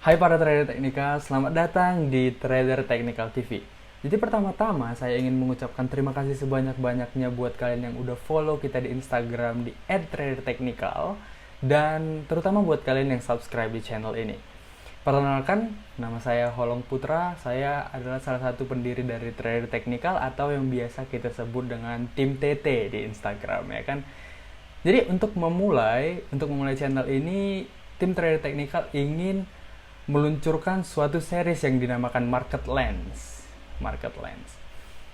Hai para trader teknikal, selamat datang di Trader Technical TV. Jadi pertama-tama saya ingin mengucapkan terima kasih sebanyak-banyaknya buat kalian yang udah follow kita di Instagram di @tradertechnical dan terutama buat kalian yang subscribe di channel ini. Perkenalkan, nama saya Holong Putra. Saya adalah salah satu pendiri dari Trader Technical atau yang biasa kita sebut dengan tim TT di Instagram, ya kan. Jadi untuk memulai channel ini, tim Trader Technical ingin meluncurkan suatu series yang dinamakan Market Lens. Market Lens.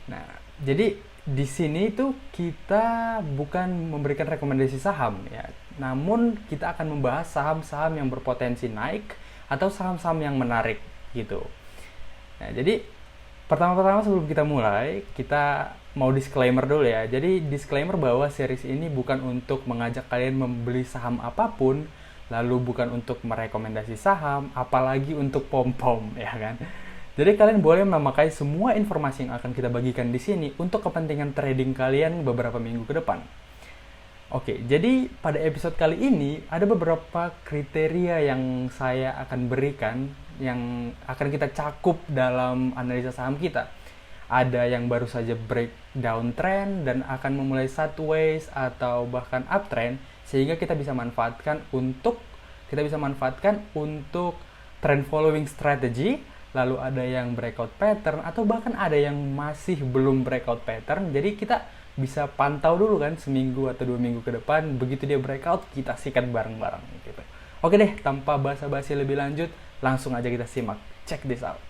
Nah, jadi di sini tuh kita bukan memberikan rekomendasi saham ya, namun kita akan membahas saham-saham yang berpotensi naik atau saham-saham yang menarik gitu. Nah, jadi pertama-tama sebelum kita mulai, kita mau disclaimer dulu ya. Jadi disclaimer bahwa series ini bukan untuk mengajak kalian membeli saham apapun, lalu bukan untuk merekomendasi saham, apalagi untuk pom-pom, ya kan. Jadi kalian boleh memakai semua informasi yang akan kita bagikan di sini untuk kepentingan trading kalian beberapa minggu ke depan. Oke, jadi pada episode kali ini ada beberapa kriteria yang saya akan berikan yang akan kita cakup dalam analisa saham kita. Ada yang baru saja breakdown trend dan akan memulai sideways atau bahkan uptrend, sehingga kita bisa manfaatkan untuk trend following strategy. Lalu ada yang breakout pattern atau bahkan ada yang masih belum breakout pattern. Jadi kita bisa pantau dulu kan seminggu atau 2 minggu ke depan, begitu dia breakout kita sikat bareng-bareng gitu. Oke deh, tanpa basa-basi lebih lanjut, langsung aja kita simak. Check this out.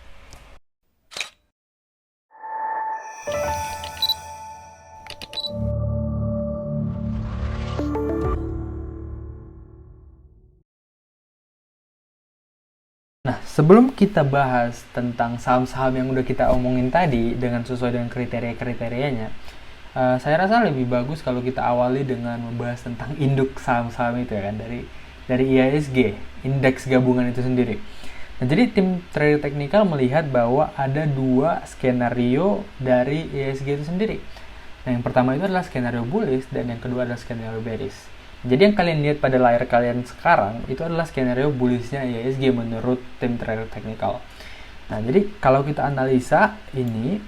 Nah, sebelum kita bahas tentang saham-saham yang udah kita omongin tadi dengan sesuai dengan kriteria-kriterianya, saya rasa lebih bagus kalau kita awali dengan membahas tentang induk saham-saham itu ya kan, dari IHSG, indeks gabungan itu sendiri. Nah, jadi tim trader teknikal melihat bahwa ada dua skenario dari IHSG itu sendiri. Nah, yang pertama itu adalah skenario bullish dan yang kedua adalah skenario bearish. Jadi yang kalian lihat pada layar kalian sekarang itu adalah skenario bullishnya IHSG menurut tim trader teknikal. Nah, jadi kalau kita analisa ini,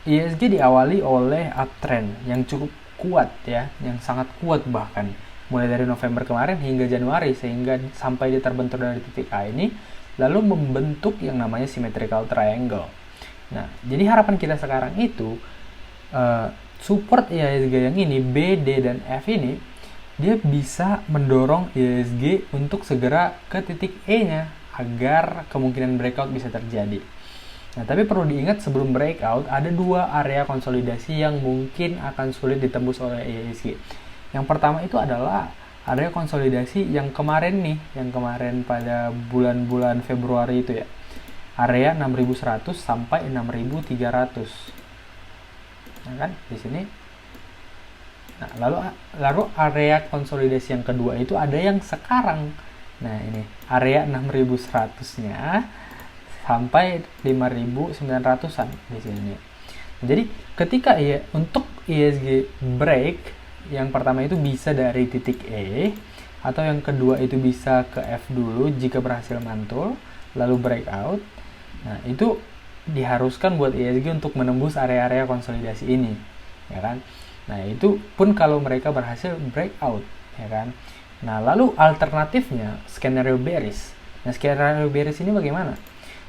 IHSG diawali oleh uptrend yang cukup kuat ya, yang sangat kuat bahkan mulai dari November kemarin hingga Januari, sehingga sampai dia terbentur dari titik A ini lalu membentuk yang namanya symmetrical triangle. Nah, jadi harapan kita sekarang itu support IHSG yang ini, B, D, dan F ini dia bisa mendorong IHSG untuk segera ke titik E-nya agar kemungkinan breakout bisa terjadi. Nah, tapi perlu diingat sebelum breakout ada dua area konsolidasi yang mungkin akan sulit ditembus oleh IHSG. Yang pertama itu adalah area konsolidasi yang kemarin pada bulan-bulan Februari itu ya. Area 6100 sampai 6300. Nah, kan di sini. Nah, lalu area konsolidasi yang kedua itu ada yang sekarang. Nah, ini area 6100-nya sampai 5900-an di sini. Jadi, ketika untuk IHSG break, yang pertama itu bisa dari titik E atau yang kedua itu bisa ke F dulu jika berhasil mantul lalu breakout. Nah, itu diharuskan buat IHSG untuk menembus area-area konsolidasi ini, ya kan? Nah, itu pun kalau mereka berhasil breakout, ya kan? Nah, lalu alternatifnya skenario bearish. Nah, skenario bearish ini bagaimana?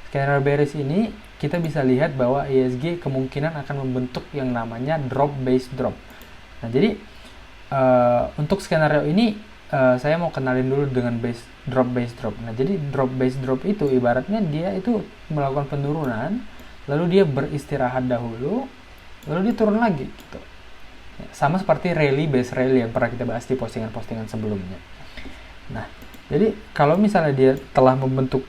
Skenario bearish ini kita bisa lihat bahwa IHSG kemungkinan akan membentuk yang namanya drop base drop. Nah, jadi untuk skenario ini saya mau kenalin dulu dengan drop base drop. Nah, jadi drop base drop itu ibaratnya dia itu melakukan penurunan, lalu dia beristirahat dahulu, lalu dia turun lagi gitu. Sama seperti rally base rally yang pernah kita bahas di postingan-postingan sebelumnya. Nah, jadi kalau misalnya dia telah membentuk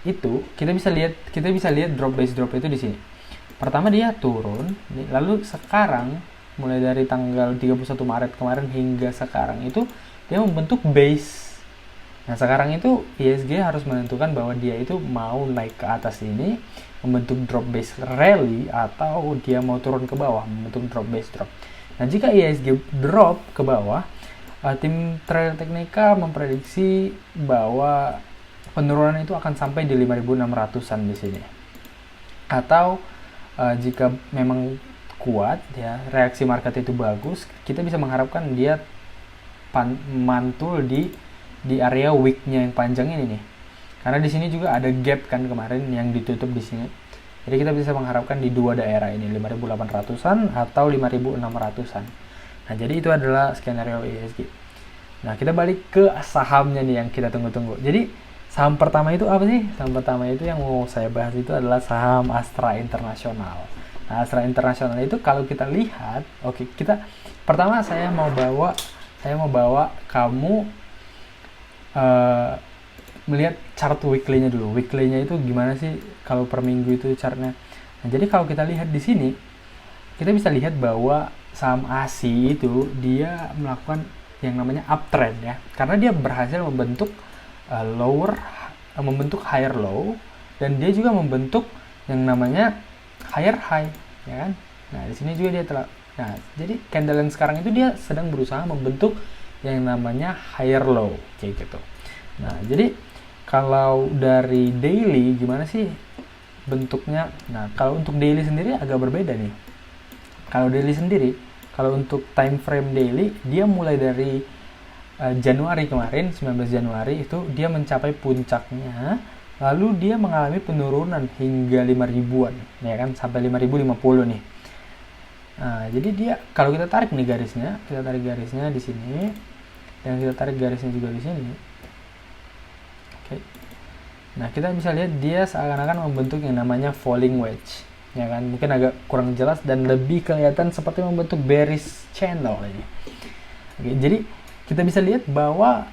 itu, kita bisa lihat drop base drop itu di sini. Pertama dia turun, lalu sekarang mulai dari tanggal 31 Maret kemarin hingga sekarang itu dia membentuk base. Nah, sekarang itu IHSG harus menentukan bahwa dia itu mau naik ke atas ini membentuk drop base rally atau dia mau turun ke bawah membentuk drop base drop. Nah, jika IHSG drop ke bawah, tim trader teknikal memprediksi bahwa penurunan itu akan sampai di 5.600-an di sini. Atau jika memang kuat ya, reaksi market itu bagus, kita bisa mengharapkan dia mantul di area wick-nya yang panjang ini nih. Karena di sini juga ada gap kan kemarin yang ditutup di sini. Jadi kita bisa mengharapkan di dua daerah ini, 5.800-an atau 5.600-an. Nah, jadi itu adalah skenario IHSG. Nah, kita balik ke sahamnya nih yang kita tunggu-tunggu. Jadi, saham pertama itu apa sih? Saham pertama itu yang mau saya bahas itu adalah saham Astra International. Nah, Astra International itu kalau kita lihat, kita pertama saya mau bawa kamu melihat chart weekly-nya dulu. Weekly-nya itu gimana sih kalau per minggu itu chartnya. Nah, jadi kalau kita lihat di sini, kita bisa lihat bahwa saham ASI itu dia melakukan yang namanya uptrend ya. Karena dia berhasil membentuk membentuk higher low, dan dia juga membentuk yang namanya higher high, ya kan? Nah, di sini juga dia telah. Nah, jadi candle yang sekarang itu dia sedang berusaha membentuk yang namanya higher low, kayak gitu. Nah, jadi kalau dari daily gimana sih bentuknya? Nah, kalau untuk daily sendiri agak berbeda nih. Kalau untuk time frame daily, dia mulai dari Januari kemarin, 19 Januari itu dia mencapai puncaknya, lalu dia mengalami penurunan hingga 5.000-an, ya kan, sampai 5.050 nih. Nah, jadi dia kalau kita tarik nih garisnya, di sini, dan kita tarik garisnya juga di sini. Oke. Nah, kita bisa lihat dia seakan-akan membentuk yang namanya falling wedge. Ya kan, mungkin agak kurang jelas dan lebih kelihatan seperti membentuk bearish channel ini. Oke, jadi kita bisa lihat bahwa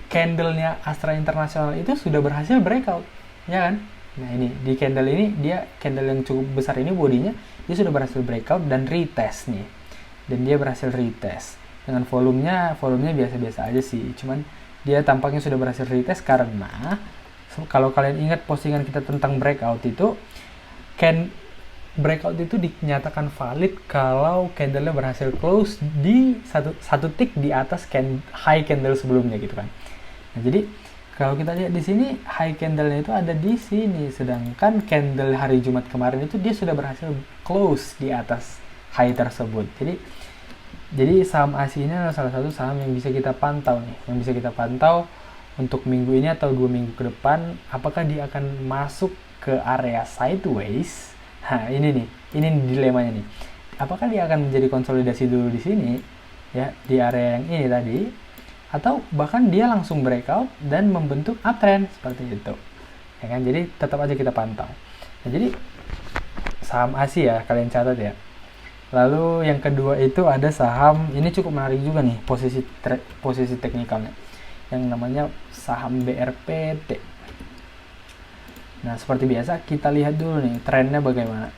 candlenya Astra International itu sudah berhasil breakout, ya kan? Nah, ini di candle ini, dia candle yang cukup besar ini bodinya, dia sudah berhasil breakout dan retest nih. Dan dia berhasil retest dengan volumenya biasa-biasa aja sih. Cuman dia tampaknya sudah berhasil retest karena kalau kalian ingat postingan kita tentang breakout itu, breakout itu dinyatakan valid kalau candle-nya berhasil close di satu tick di atas high candle sebelumnya gitu kan. Nah, jadi kalau kita lihat di sini high candle-nya itu ada di sini, sedangkan candle hari Jumat kemarin itu dia sudah berhasil close di atas high tersebut. Jadi saham ASI ini adalah salah satu saham yang bisa kita pantau nih, untuk minggu ini atau 2 minggu ke depan, apakah dia akan masuk ke area sideways. Nah, ini dilemanya nih. Apakah dia akan menjadi konsolidasi dulu di sini, ya, di area yang ini tadi, atau bahkan dia langsung breakout dan membentuk uptrend seperti itu, ya kan? Jadi tetap aja kita pantau. Nah, jadi saham ASI ya, kalian catat ya. Lalu yang kedua itu ada saham, ini cukup menarik juga nih posisi teknikalnya, yang namanya saham BRPT. Nah, seperti biasa kita lihat dulu nih trennya bagaimana.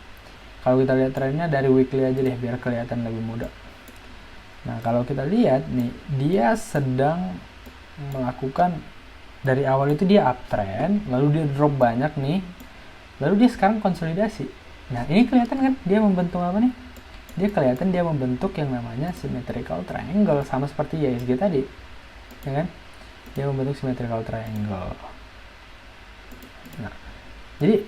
Kalau kita lihat trennya dari weekly aja deh biar kelihatan lebih mudah. Nah, kalau kita lihat nih, dia sedang melakukan dari awal itu dia uptrend, lalu dia drop banyak nih, lalu dia sekarang konsolidasi. Nah, ini kelihatan kan dia membentuk apa nih? Dia membentuk yang namanya symmetrical triangle, sama seperti IHSG tadi, ya kan? Dia membentuk symmetrical triangle. Nah, jadi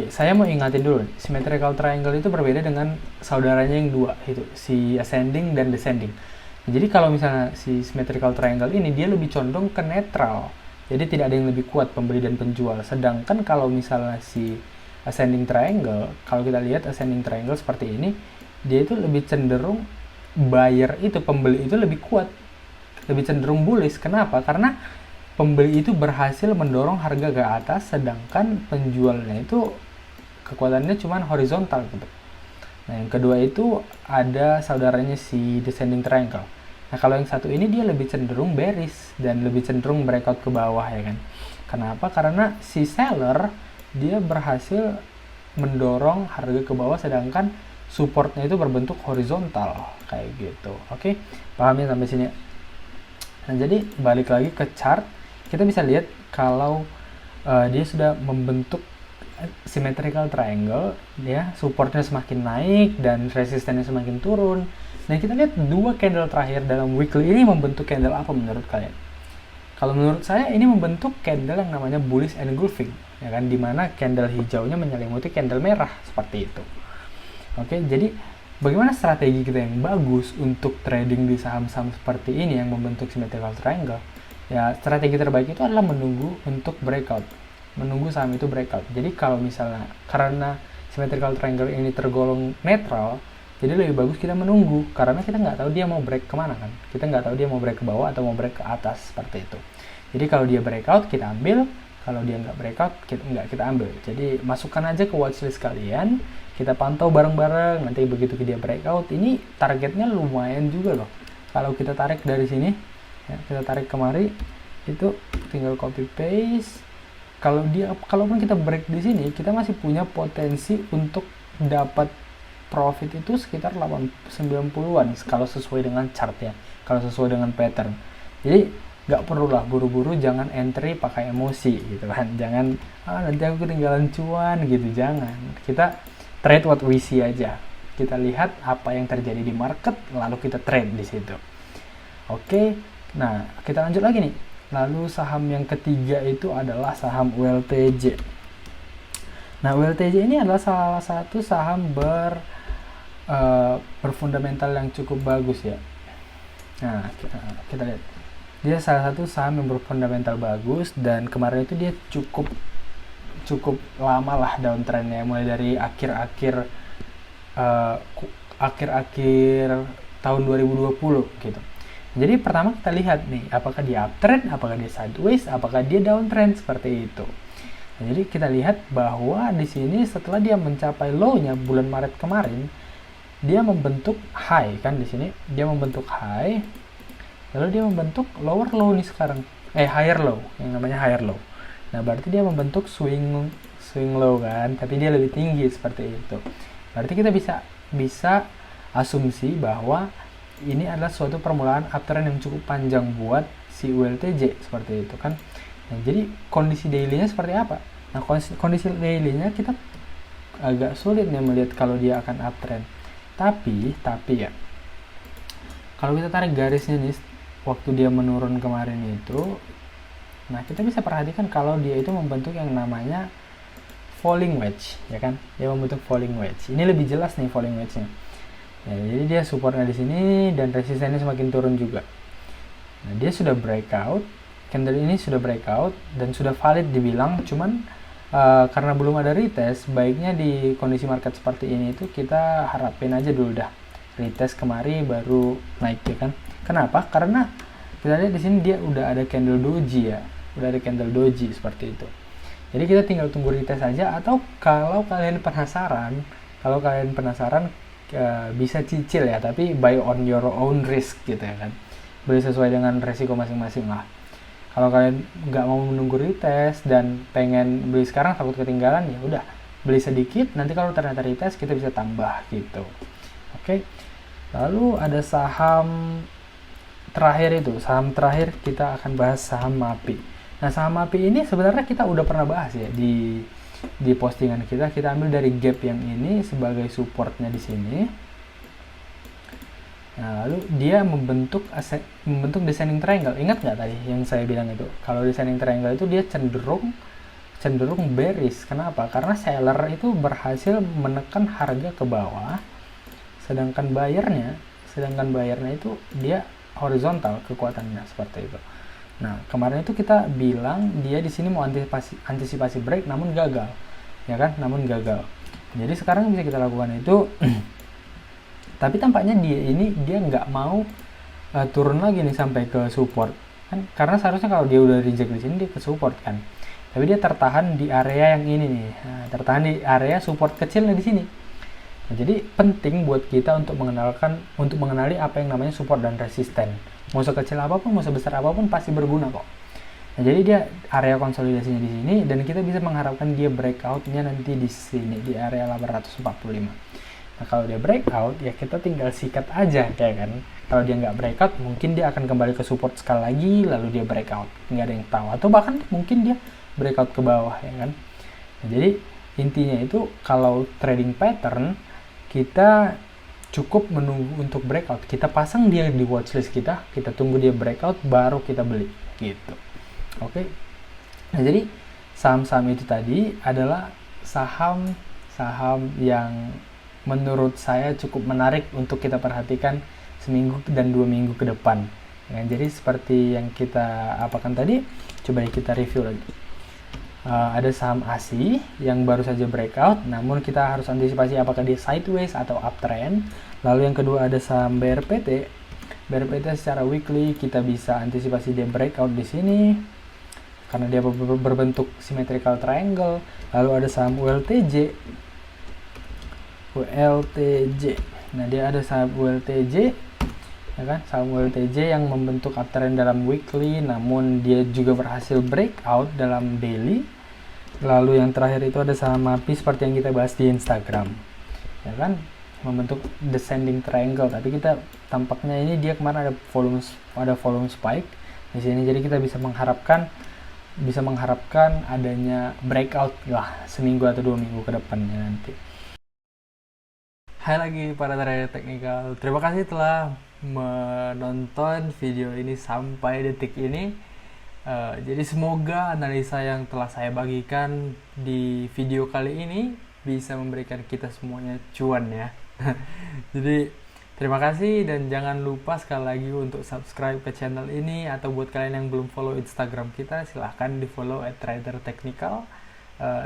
saya mau ingatin dulu, symmetrical triangle itu berbeda dengan saudaranya yang dua, itu si ascending dan descending. Jadi kalau misalnya si symmetrical triangle ini dia lebih condong ke netral, jadi tidak ada yang lebih kuat pembeli dan penjual. Sedangkan kalau misalnya si ascending triangle, kalau kita lihat ascending triangle seperti ini, dia itu lebih cenderung buyer itu, pembeli itu lebih kuat, lebih cenderung bullish. Kenapa? Karena pembeli itu berhasil mendorong harga ke atas, sedangkan penjualnya itu kekuatannya cuma horizontal gitu. Nah, yang kedua itu ada saudaranya si descending triangle. Nah, kalau yang satu ini dia lebih cenderung bearish dan lebih cenderung breakout ke bawah, ya kan. Kenapa? Karena si seller dia berhasil mendorong harga ke bawah, sedangkan supportnya itu berbentuk horizontal kayak gitu. Oke, paham ya sampai sini? Nah, jadi balik lagi ke chart, kita bisa lihat kalau dia sudah membentuk symmetrical triangle, ya, supportnya semakin naik dan resistennya semakin turun. Nah, kita lihat dua candle terakhir dalam weekly ini membentuk candle apa menurut kalian? Kalau menurut saya ini membentuk candle yang namanya bullish engulfing, ya kan, dimana candle hijaunya menyelimuti candle merah seperti itu. Oke, jadi bagaimana strategi kita yang bagus untuk trading di saham-saham seperti ini yang membentuk symmetrical triangle? Ya, strategi terbaik itu adalah menunggu untuk breakout, menunggu saham itu breakout. Jadi kalau misalnya karena symmetrical triangle ini tergolong netral, jadi lebih bagus kita menunggu, karena kita nggak tahu dia mau break kemana kan. Kita nggak tahu dia mau break ke bawah atau mau break ke atas, seperti itu. Jadi kalau dia breakout, kita ambil. Kalau dia nggak breakout, kita ambil. Jadi masukkan aja ke watchlist kalian. Kita pantau bareng-bareng. Nanti begitu dia breakout, ini targetnya lumayan juga loh. Kalau kita tarik dari sini, ya, kita tarik kemari, itu tinggal copy paste. Kalaupun kita break di sini, kita masih punya potensi untuk dapat profit itu sekitar 90-an kalau sesuai dengan chart ya, kalau sesuai dengan pattern. Jadi nggak perlu lah buru-buru, jangan entry pakai emosi gitu kan, jangan nanti aku ketinggalan cuan gitu, jangan. Kita trade what we see aja, kita lihat apa yang terjadi di market lalu kita trade di situ. Oke, nah kita lanjut lagi nih. Lalu saham yang ketiga itu adalah saham ULTJ. Nah, ULTJ ini adalah salah satu saham berfundamental yang cukup bagus ya. Nah, kita lihat. Dia salah satu saham yang berfundamental bagus, dan kemarin itu dia cukup lama lah downtrendnya, mulai dari akhir-akhir tahun 2020 gitu. Jadi pertama kita lihat nih, apakah dia uptrend, apakah dia sideways, apakah dia downtrend, seperti itu. Nah, jadi kita lihat bahwa di sini setelah dia mencapai low-nya bulan Maret kemarin, dia membentuk high kan, di sini dia membentuk high, lalu dia membentuk lower low nih sekarang, higher low, yang namanya higher low. Nah, berarti dia membentuk swing low kan, tapi dia lebih tinggi seperti itu. Berarti kita bisa asumsi bahwa ini adalah suatu permulaan uptrend yang cukup panjang buat si ULTJ, seperti itu kan. Nah, jadi kondisi daily-nya seperti apa? Nah, kondisi daily-nya kita agak sulit nih melihat kalau dia akan uptrend. Tapi ya, kalau kita tarik garisnya nih, waktu dia menurun kemarin itu, nah kita bisa perhatikan kalau dia itu membentuk yang namanya falling wedge, ya kan? Dia membentuk falling wedge. Ini lebih jelas nih falling wedge-nya. Ya, jadi dia supportnya di sini dan resistennya semakin turun juga. Nah, dia sudah breakout, candle ini sudah breakout dan sudah valid dibilang, cuman karena belum ada retest, baiknya di kondisi market seperti ini itu kita harapin aja dulu dah retest kemari baru naik, ya kan. Kenapa? Karena kita lihat di sini dia udah ada candle doji ya, udah ada candle doji seperti itu. Jadi kita tinggal tunggu retest aja, atau kalau kalian penasaran bisa cicil ya, tapi buy on your own risk gitu ya kan, beli sesuai dengan resiko masing-masing lah. Kalau kalian nggak mau menunggu retest dan pengen beli sekarang takut ketinggalan, ya udah beli sedikit, nanti kalau ternyata retest kita bisa tambah gitu. Oke. Lalu ada saham terakhir kita akan bahas saham MAPI. Nah, saham MAPI ini sebenarnya kita udah pernah bahas ya di postingan kita ambil dari gap yang ini sebagai supportnya di sini. Nah, lalu dia membentuk descending triangle. Ingat nggak tadi yang saya bilang itu? Kalau descending triangle itu dia cenderung bearish. Kenapa? Karena seller itu berhasil menekan harga ke bawah, sedangkan buyernya itu dia horizontal kekuatannya, seperti itu. Nah, kemarin itu kita bilang dia di sini mau antisipasi break, namun gagal, ya kan? Jadi sekarang bisa kita lakukan itu. Tapi tampaknya dia nggak mau turun lagi nih sampai ke support kan, karena seharusnya kalau dia udah reject di sini dia ke support kan, tapi dia tertahan di area yang ini nih. Nah, tertahan di area support kecilnya di sini. Nah, jadi penting buat kita untuk mengenali apa yang namanya support dan resisten. Mau sekecil apapun, mau sebesar apapun pasti berguna kok. Nah, jadi dia area konsolidasinya di sini, dan kita bisa mengharapkan dia breakoutnya nanti di sini di area 845. Nah, kalau dia breakout, ya kita tinggal sikat aja, ya kan. Kalau dia nggak breakout, mungkin dia akan kembali ke support sekali lagi, lalu dia breakout. Nggak ada yang tahu. Atau bahkan mungkin dia breakout ke bawah, ya kan. Nah, jadi intinya itu kalau trading pattern, kita cukup menunggu untuk breakout. Kita pasang dia di watchlist kita tunggu dia breakout, baru kita beli, gitu. Oke. Nah, jadi saham-saham itu tadi adalah saham-saham yang menurut saya cukup menarik untuk kita perhatikan seminggu dan 2 minggu ke depan. Ya, jadi seperti yang kita apakan tadi, coba kita review lagi. Ada saham ASI yang baru saja breakout, namun kita harus antisipasi apakah dia sideways atau uptrend. Lalu yang kedua ada saham BRPT. BRPT secara weekly kita bisa antisipasi dia breakout di sini karena dia berbentuk symmetrical triangle. Lalu ada saham ULTJ. Nah, dia ada saham ULTJ, ya kan? Saham ULTJ yang membentuk uptrend dalam weekly, namun dia juga berhasil breakout dalam daily. Lalu yang terakhir itu ada saham MAPI seperti yang kita bahas di Instagram, ya kan, membentuk descending triangle. Tapi kita tampaknya ini dia kemarin ada volume spike di sini, jadi kita bisa mengharapkan adanya breakout lah seminggu atau 2 minggu ke depannya nanti. Hai lagi para trader teknikal, terima kasih telah menonton video ini sampai detik ini. Jadi semoga analisa yang telah saya bagikan di video kali ini bisa memberikan kita semuanya cuan ya. Jadi terima kasih dan jangan lupa sekali lagi untuk subscribe ke channel ini, atau buat kalian yang belum follow Instagram kita silahkan di follow @tradertechnical.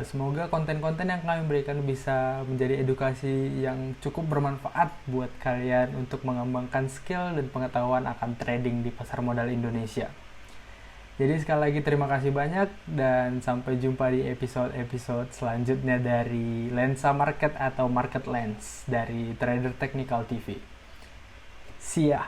Semoga konten-konten yang kami berikan bisa menjadi edukasi yang cukup bermanfaat buat kalian untuk mengembangkan skill dan pengetahuan akan trading di pasar modal Indonesia. Jadi sekali lagi terima kasih banyak dan sampai jumpa di episode-episode selanjutnya dari Lensa Market atau Market Lens dari Trader Technical TV. See ya!